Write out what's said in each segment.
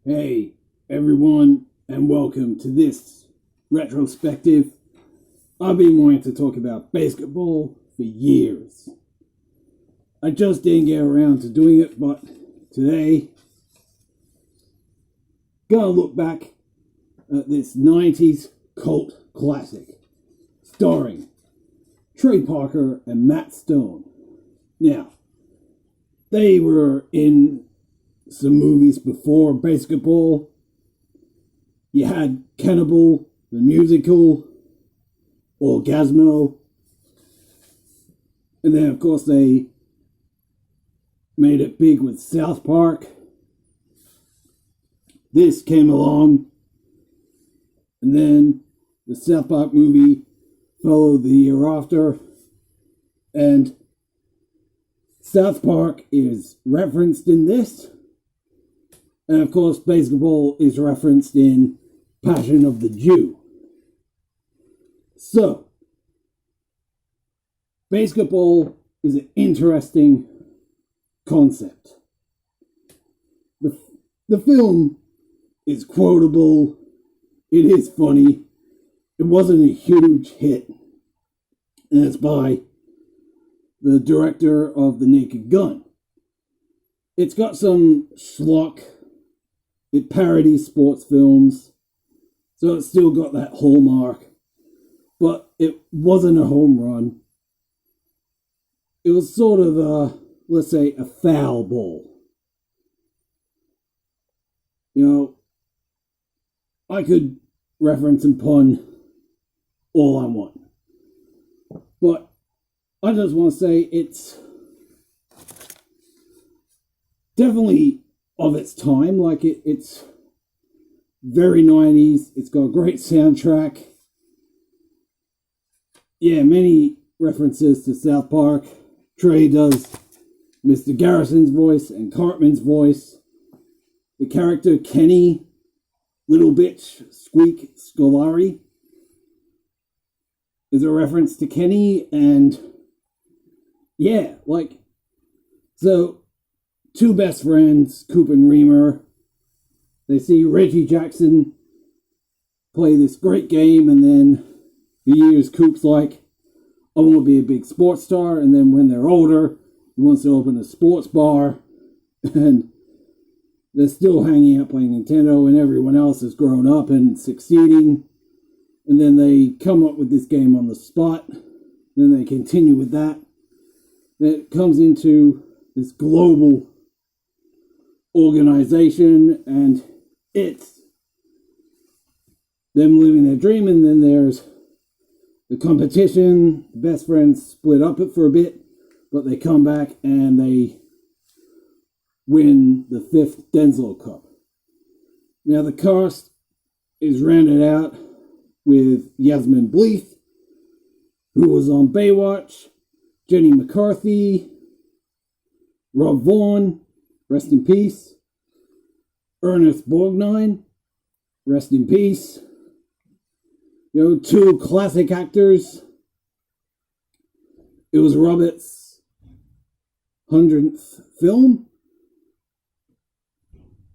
Hey everyone, and welcome to this retrospective. I've been wanting to talk about basketball for years. I just didn't get around to doing it, but today, gonna look back at this 90s cult classic, starring Trey Parker and Matt Stone. Now, they were in some movies before BASEketball. You had Cannibal, the musical, Orgasmo, and then of course they made it big with South Park. This came along, and then the South Park movie followed the year after, and South Park is referenced in this. And of course, basketball is referenced in Passion of the Jew. So, basketball is an interesting concept. The film is quotable. It is funny. It wasn't a huge hit. And it's by the director of The Naked Gun. It's got some schlock. It parodies sports films, so it's still got that hallmark, but it wasn't a home run. It was sort of let's say, a foul ball. You know, I could reference and pun all I want, but I just want to say it's definitely of its time. Like it's very 90s. It's got a great soundtrack. Yeah, many references to South Park. Trey does Mr. Garrison's voice and Cartman's voice. The character Kenny, little bitch, Squeak Scolari, is a reference to Kenny. And yeah, like, so two best friends, Coop and Reamer, they see Reggie Jackson play this great game, and then for years Coop's like, I want to be a big sports star, and then when they're older, he wants to open a sports bar, and they're still hanging out playing Nintendo, and everyone else has grown up and succeeding, and then they come up with this game on the spot, then they continue with that. Then it comes into this global organization, and it's them living their dream. And then there's the competition. The best friends split up it for a bit, but they come back and they win the 5th Denzel Cup. Now the cast is rounded out with Yasmin Bleeth, who was on Baywatch, Jenny McCarthy, Rob Vaughn, rest in peace, Ernest Borgnine, rest in peace. You know, two classic actors. It was Robert's 100th film.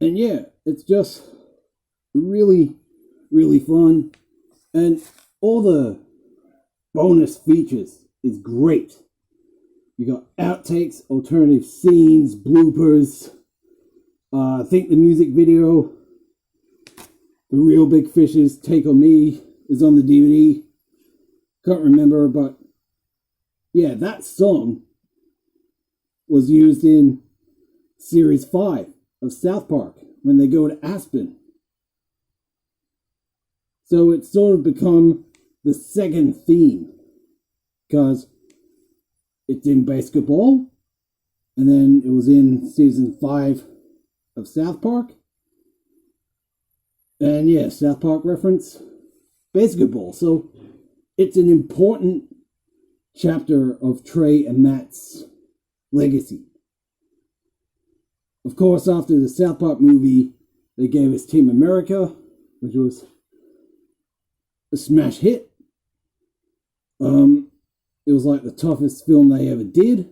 And yeah, it's just really, really fun. And all the bonus features is great. You got outtakes, alternative scenes, bloopers. I think the music video, The Real Big Fish's Take on Me, is on the DVD. Can't remember, but yeah, that song was used in Series 5 of South Park when they go to Aspen. So it's sort of become the second theme, because it's in basketball, and then it was in season 5 of South Park. And yeah, South Park reference, basketball. So it's an important chapter of Trey and Matt's legacy. Of course, after the South Park movie, they gave us Team America, which was a smash hit. It was like the toughest film they ever did.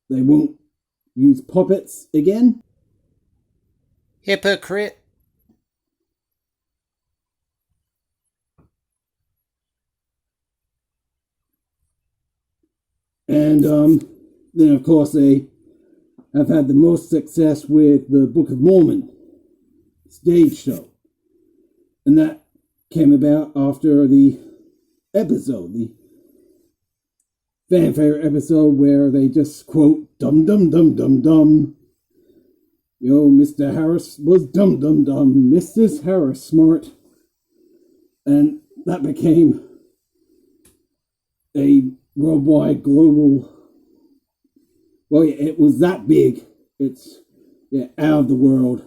They won't use puppets again. Hypocrite. And then, of course, they have had the most success with the Book of Mormon stage show. And that came about after the episode, the fanfare episode where they just quote, dum dum dum dum dum. Yo, Mr. Harris was dum dum dum, Mrs. Harris smart. And that became a worldwide, global, well, it was that big. It's out of the world.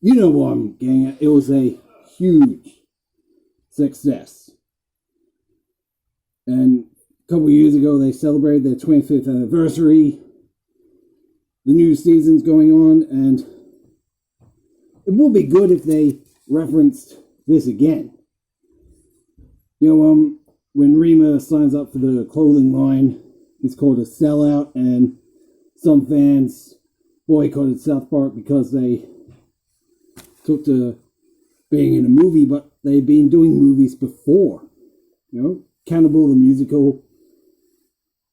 You know what I'm getting at. It was a huge success. And a couple of years ago, they celebrated their 25th anniversary. The new season's going on, and it would be good if they referenced this again. You know, when Rima signs up for the clothing line, he's called a sellout, and some fans boycotted South Park because they took to being in a movie, but they've been doing movies before. You know, Cannibal the Musical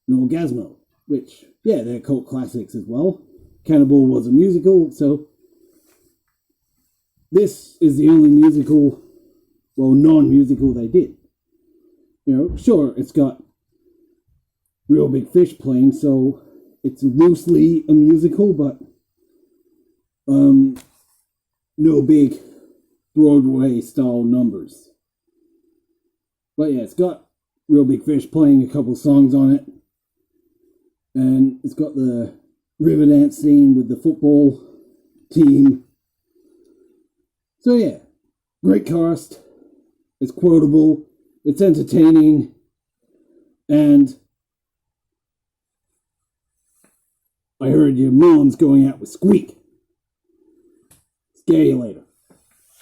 and Orgasmo, which, yeah, they're cult classics as well. Cannibal was a musical, so this is the only musical, well, non-musical they did. You know, sure, it's got Real Big Fish playing, so it's loosely a musical, but no big Broadway-style numbers. But yeah, it's got Real Big Fish playing a couple songs on it, and it's got the river dance scene with the football team. So yeah, great cast. It's quotable. It's entertaining. And I heard your mom's going out with Squeak. Scare you later.